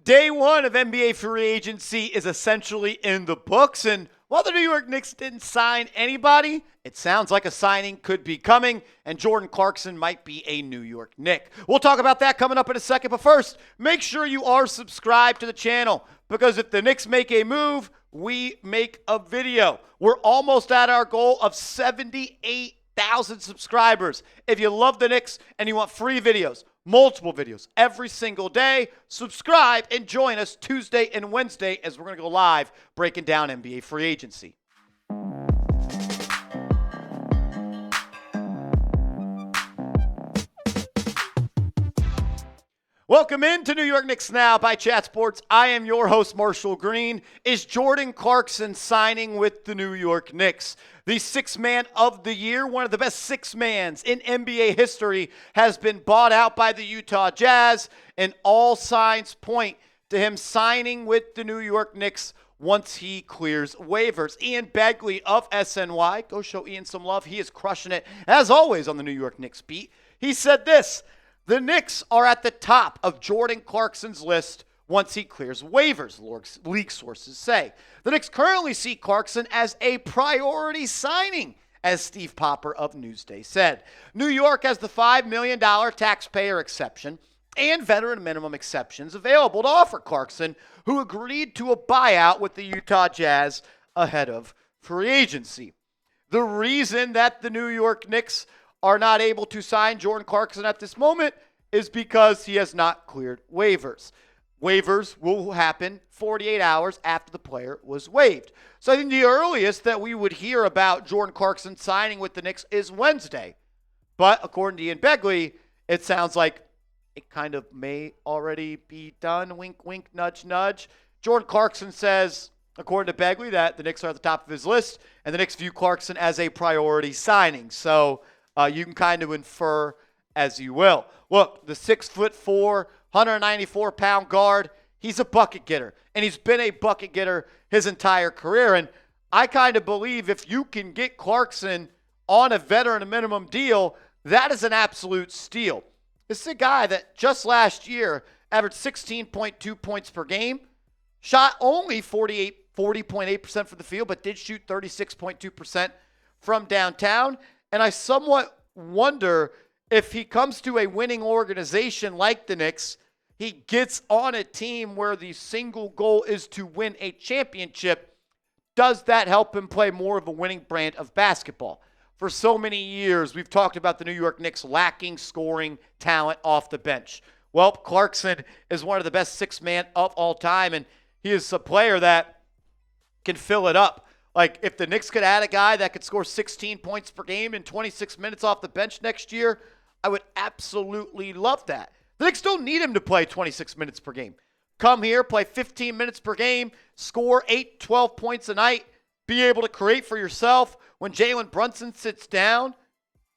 Day one of NBA free agency is essentially in the books, and while the New York Knicks didn't sign anybody, it sounds like a signing could be coming, and Jordan Clarkson might be a New York Knick. We'll talk about that coming up in a second, but first, make sure you are subscribed to the channel, because if the Knicks make a move, we make a video. We're almost at our goal of 78,000 subscribers. If you love the Knicks and you want free videos, multiple videos every single day, subscribe and join us Tuesday and Wednesday as we're going to go live breaking down NBA free agency. Welcome into New York Knicks Now by Chat Sports. I am your host, Marshall Green. Is Jordan Clarkson signing with the New York Knicks? The sixth man of the year, one of the best six-mans in NBA history, has been bought out by the Utah Jazz, and all signs point to him signing with the New York Knicks once he clears waivers. Ian Begley of SNY, go show Ian some love. He is crushing it, as always, on the New York Knicks beat. He said this: the Knicks are at the top of Jordan Clarkson's list once he clears waivers, league sources say. The Knicks currently see Clarkson as a priority signing, as Steve Popper of Newsday said. New York has the $5 million taxpayer exception and veteran minimum exceptions available to offer Clarkson, who agreed to a buyout with the Utah Jazz ahead of free agency. The reason that the New York Knicks are not able to sign Jordan Clarkson at this moment is because he has not cleared waivers. Waivers will happen 48 hours after the player was waived. So I think the earliest that we would hear about Jordan Clarkson signing with the Knicks is Wednesday. But according to Ian Begley, it sounds like it kind of may already be done. Wink, wink, nudge, nudge. Jordan Clarkson says, according to Begley, that the Knicks are at the top of his list, and the Knicks view Clarkson as a priority signing. So you can kind of infer as you will. Look, the 6'4", 194-pound guard, he's a bucket getter, and he's been a bucket getter his entire career. And I kind of believe if you can get Clarkson on a veteran minimum deal, that is an absolute steal. This is a guy that just last year averaged 16.2 points per game, shot only 40.8% from the field, but did shoot 36.2% from downtown. And I somewhat wonder if he comes to a winning organization like the Knicks, he gets on a team where the single goal is to win a championship, does that help him play more of a winning brand of basketball? For so many years, we've talked about the New York Knicks lacking scoring talent off the bench. Well, Clarkson is one of the best six-man of all time, and he is a player that can fill it up. Like, if the Knicks could add a guy that could score 16 points per game in 26 minutes off the bench next year, I would absolutely love that. The Knicks don't need him to play 26 minutes per game. Come here, play 15 minutes per game, score 8, 12 points a night, be able to create for yourself. When Jalen Brunson sits down,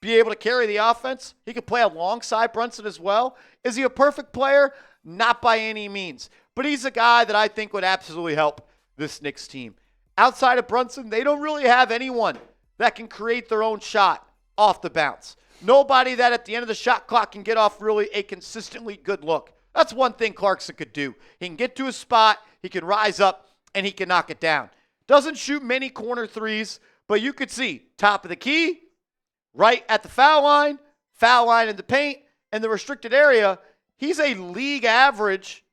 be able to carry the offense. He could play alongside Brunson as well. Is he a perfect player? Not by any means. But he's a guy that I think would absolutely help this Knicks team. Outside of Brunson, they don't really have anyone that can create their own shot off the bounce. Nobody that at the end of the shot clock can get off really a consistently good look. That's one thing Clarkson could do. He can get to a spot, he can rise up, and he can knock it down. Doesn't shoot many corner threes, but you could see top of the key, right at the foul line in the paint, and the restricted area. He's a league average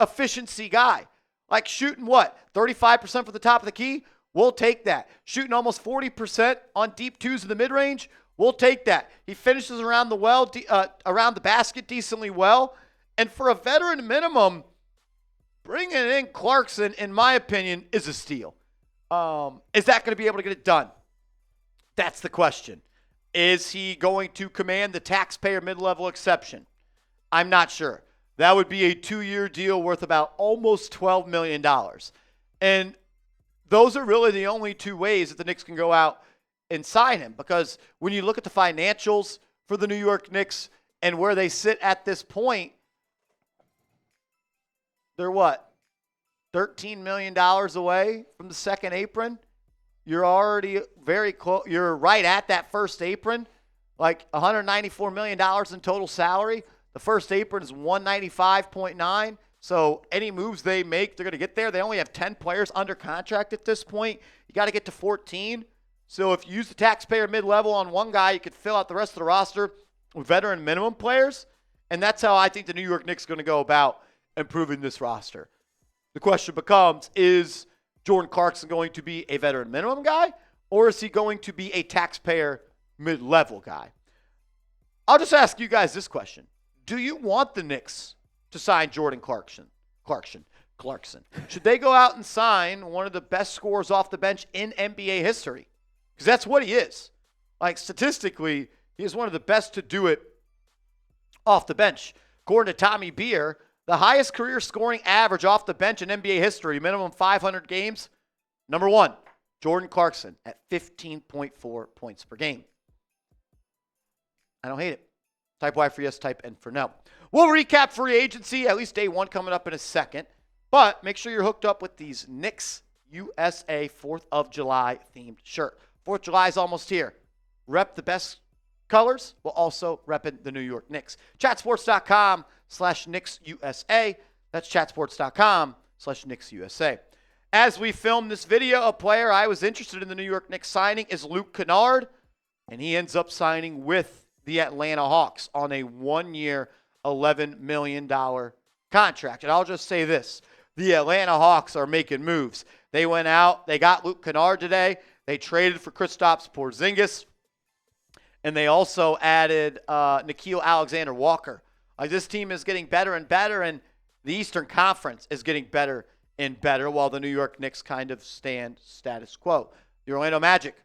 efficiency guy. Like shooting what? 35% from the top of the key? We'll take that. Shooting almost 40% on deep twos in the mid-range? We'll take that. He finishes around the basket decently well. And for a veteran minimum, bringing in Clarkson, in my opinion, is a steal. Is that going to be able to get it done? That's the question. Is he going to command the taxpayer mid-level exception? I'm not sure. That would be a 2-year deal worth about almost $12 million. And those are really the only two ways that the Knicks can go out and sign him. Because when you look at the financials for the New York Knicks and where they sit at this point, they're what? $13 million away from the second apron. You're already very close. You're right at that first apron, like $194 million in total salary. The first apron is $195.9. So any moves they make, they're going to get there. They only have 10 players under contract at this point. You got to get to 14. So if you use the taxpayer mid-level on one guy, you could fill out the rest of the roster with veteran minimum players. And that's how I think the New York Knicks are going to go about improving this roster. The question becomes, is Jordan Clarkson going to be a veteran minimum guy, or is he going to be a taxpayer mid-level guy? I'll just ask you guys this question. Do you want the Knicks to sign Jordan Clarkson? Should they go out and sign one of the best scorers off the bench in NBA history? Because that's what he is. Like, statistically, he is one of the best to do it off the bench. According to Tommy Beer, the highest career scoring average off the bench in NBA history, minimum 500 games, number one, Jordan Clarkson at 15.4 points per game. I don't hate it. Type Y for yes, type N for no. We'll recap free agency, at least day one coming up in a second. But make sure you're hooked up with these Knicks USA 4th of July themed shirt. 4th of July is almost here. Rep the best colors while also repping the New York Knicks. Chatsports.com/KnicksUSA. That's chatsports.com/KnicksUSA. As we film this video, a player I was interested in the New York Knicks signing is Luke Kennard, and he ends up signing with the Atlanta Hawks on a 1-year, $11 million contract. And I'll just say this. The Atlanta Hawks are making moves. They went out. They got Luke Kennard today. They traded for Kristaps Porzingis. And they also added Nickeil Alexander-Walker. This team is getting better and better, and the Eastern Conference is getting better and better, while the New York Knicks kind of stand status quo. The Orlando Magic,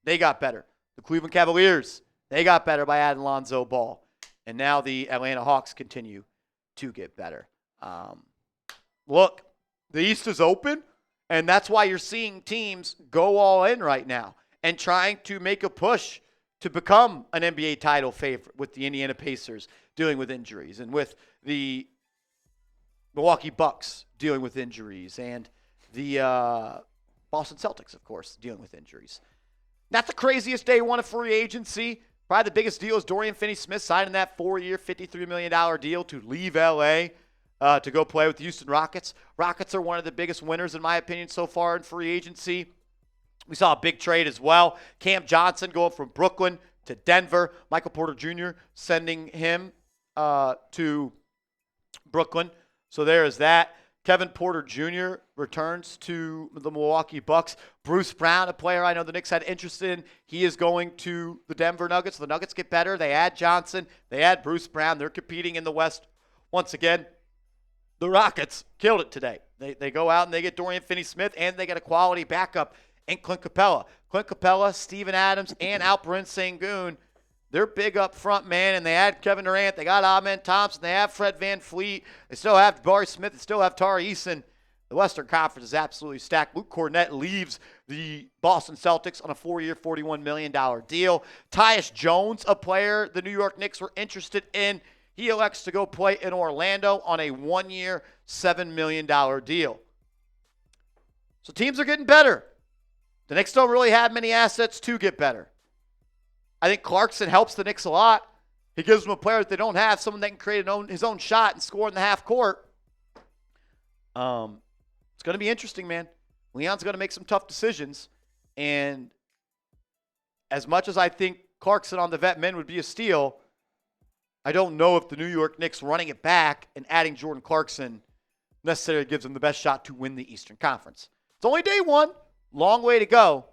they got better. The Cleveland Cavaliers, they got better by adding Lonzo Ball. And now the Atlanta Hawks continue to get better. Look, the East is open, and that's why you're seeing teams go all in right now and trying to make a push to become an NBA title favorite, with the Indiana Pacers dealing with injuries, and with the Milwaukee Bucks dealing with injuries, and the Boston Celtics, of course, dealing with injuries. Not the craziest day one of free agency. Probably the biggest deal is Dorian Finney-Smith signing that 4-year, $53 million deal to leave L.A., to go play with the Houston Rockets. Rockets are one of the biggest winners, in my opinion, so far in free agency. We saw a big trade as well. Cam Johnson going from Brooklyn to Denver. Michael Porter Jr. sending him to Brooklyn. So there is that. Kevin Porter Jr. returns to the Milwaukee Bucks. Bruce Brown, a player I know the Knicks had interest in, he is going to the Denver Nuggets. The Nuggets get better. They add Johnson. They add Bruce Brown. They're competing in the West once again. The Rockets killed it today. They go out and they get Dorian Finney-Smith, and they get a quality backup in Clint Capella. Clint Capella, Steven Adams, and Alperen Sengun, they're big up front, man, and they add Kevin Durant. They got Amen Thompson. They have Fred VanVleet. They still have Jabari Smith. They still have Tari Eason. The Western Conference is absolutely stacked. Luke Kornet leaves the Boston Celtics on a 4-year, $41 million deal. Tyus Jones, a player the New York Knicks were interested in, he elects to go play in Orlando on a 1-year, $7 million deal. So teams are getting better. The Knicks don't really have many assets to get better. I think Clarkson helps the Knicks a lot. He gives them a player that they don't have, someone that can create his own shot and score in the half court. It's going to be interesting, man. Leon's going to make some tough decisions. And as much as I think Clarkson on the vet men would be a steal, I don't know if the New York Knicks running it back and adding Jordan Clarkson necessarily gives them the best shot to win the Eastern Conference. It's only day one. Long way to go.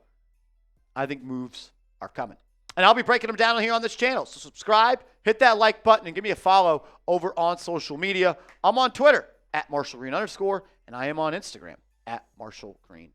I think moves are coming. And I'll be breaking them down here on this channel. So subscribe, hit that like button, and give me a follow over on social media. I'm on Twitter @MarshallGreen_, and I am on Instagram @MarshallGreen_.